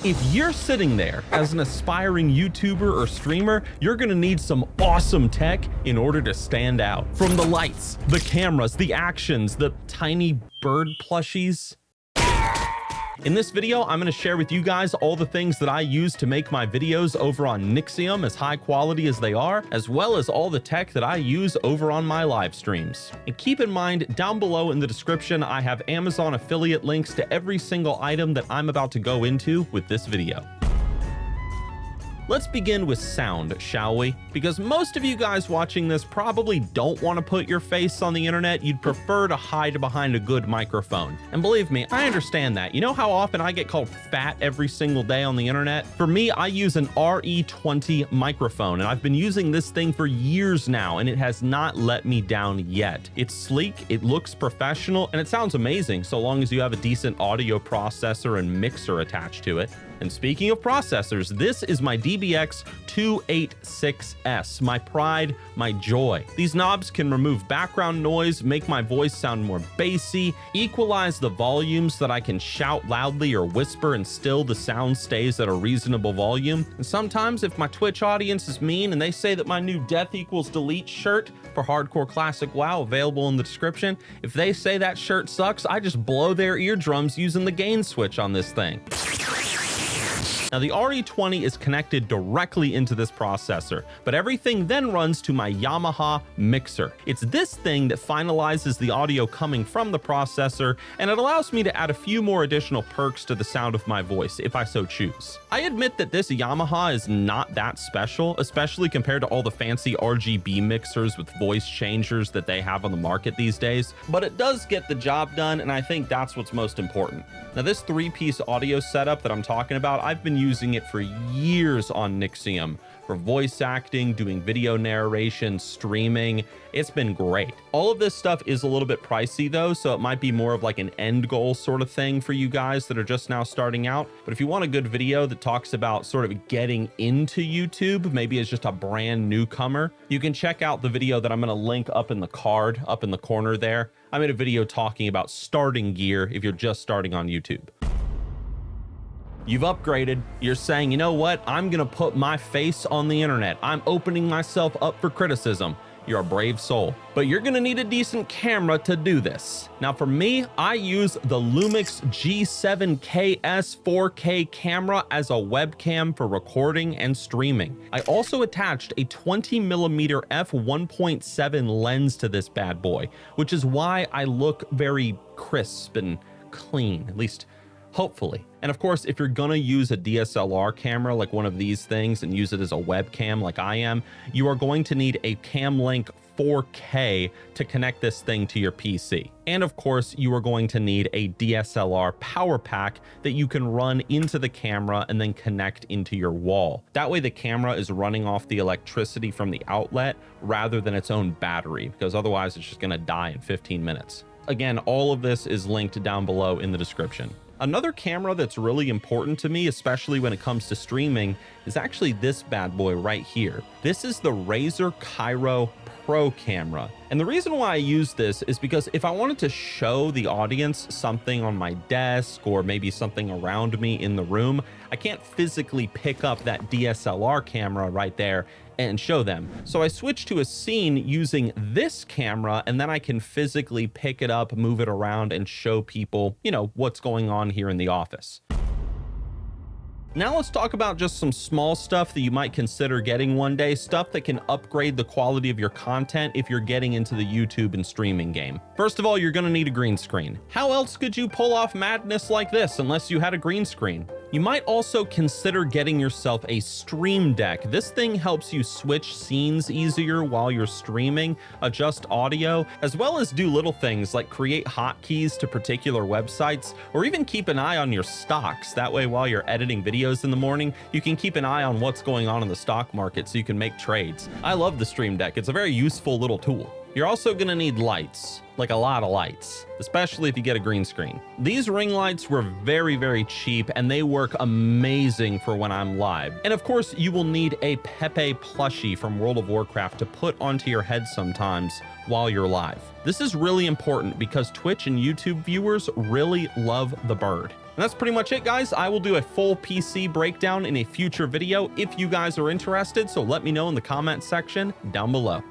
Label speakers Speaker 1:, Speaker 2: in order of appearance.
Speaker 1: If you're sitting there as an aspiring YouTuber or streamer, you're gonna need some awesome tech in order to stand out. From the lights, the cameras, the actions, the tiny bird plushies. In this video, I'm going to share with you guys all the things that I use to make my videos over on Nixium as high quality as they are, as well as all the tech that I use over on my live streams. And keep in mind, down below in the description, I have Amazon affiliate links to every single item that I'm about to go into with this video. Let's begin with sound, shall we? Because most of you guys watching this probably don't want to put your face on the internet. You'd prefer to hide behind a good microphone. And believe me, I understand that. You know how often I get called fat every single day on the internet? For me, I use an RE20 microphone, and I've been using this thing for years now, and it has not let me down yet. It's sleek, it looks professional, and it sounds amazing so long as you have a decent audio processor and mixer attached to it. And speaking of processors, this is my DBX 286S, my pride, my joy. These knobs can remove background noise, make my voice sound more bassy, equalize the volumes so that I can shout loudly or whisper and still the sound stays at a reasonable volume. And sometimes if my Twitch audience is mean and they say that my new Death Equals Delete shirt for Hardcore Classic WoW, available in the description, if they say that shirt sucks, I just blow their eardrums using the gain switch on this thing. Now the RE20 is connected directly into this processor, but everything then runs to my Yamaha mixer. It's this thing that finalizes the audio coming from the processor, and it allows me to add a few more additional perks to the sound of my voice if I so choose. I admit that this Yamaha is not that special, especially compared to all the fancy RGB mixers with voice changers that they have on the market these days, but it does get the job done, and I think that's what's most important. Now this three-piece audio setup that I'm talking about, I've been using it for years on Nixium for voice acting, doing video narration, streaming. It's been great. All of this stuff is a little bit pricey though, so it might be more of like an end goal sort of thing for you guys that are just now starting out. But if you want a good video that talks about sort of getting into YouTube, maybe as just a brand newcomer, you can check out the video that I'm going to link up in the card, up in the corner there. I made a video talking about starting gear if you're just starting on YouTube. You've upgraded. You're saying, you know what? I'm gonna put my face on the internet. I'm opening myself up for criticism. You're a brave soul, but you're gonna need a decent camera to do this. Now for me, I use the Lumix G7KS 4K camera as a webcam for recording and streaming. I also attached a 20mm f1.7 lens to this bad boy, which is why I look very crisp and clean, at least hopefully. And of course, if you're gonna use a DSLR camera like one of these things and use it as a webcam like I am, you are going to need a Camlink 4K to connect this thing to your PC. And of course, you are going to need a DSLR power pack that you can run into the camera and then connect into your wall. That way the camera is running off the electricity from the outlet rather than its own battery, because otherwise it's just gonna die in 15 minutes. Again, all of this is linked down below in the description. Another camera that's really important to me, especially when it comes to streaming, is actually this bad boy right here. This is the Razer Cairo Pro camera. And the reason why I use this is because if I wanted to show the audience something on my desk or maybe something around me in the room, I can't physically pick up that DSLR camera right there and show them. So I switched to a scene using this camera, and then I can physically pick it up, move it around, and show people, you know, what's going on here in the office. Now let's talk about just some small stuff that you might consider getting one day, stuff that can upgrade the quality of your content if you're getting into the YouTube and streaming game. First of all, you're gonna need a green screen. How else could you pull off madness like this unless you had a green screen? You might also consider getting yourself a stream deck. This thing helps you switch scenes easier while you're streaming, adjust audio, as well as do little things like create hotkeys to particular websites, or even keep an eye on your stocks. That way, while you're editing videos in the morning, you can keep an eye on what's going on in the stock market so you can make trades. I love the stream deck. It's a very useful little tool. You're also gonna need lights, like a lot of lights, especially if you get a green screen. These ring lights were very, very cheap and they work amazing for when I'm live. And of course, you will need a Pepe plushie from World of Warcraft to put onto your head sometimes while you're live. This is really important because Twitch and YouTube viewers really love the bird. And that's pretty much it, guys. I will do a full PC breakdown in a future video if you guys are interested, so let me know in the comment section down below.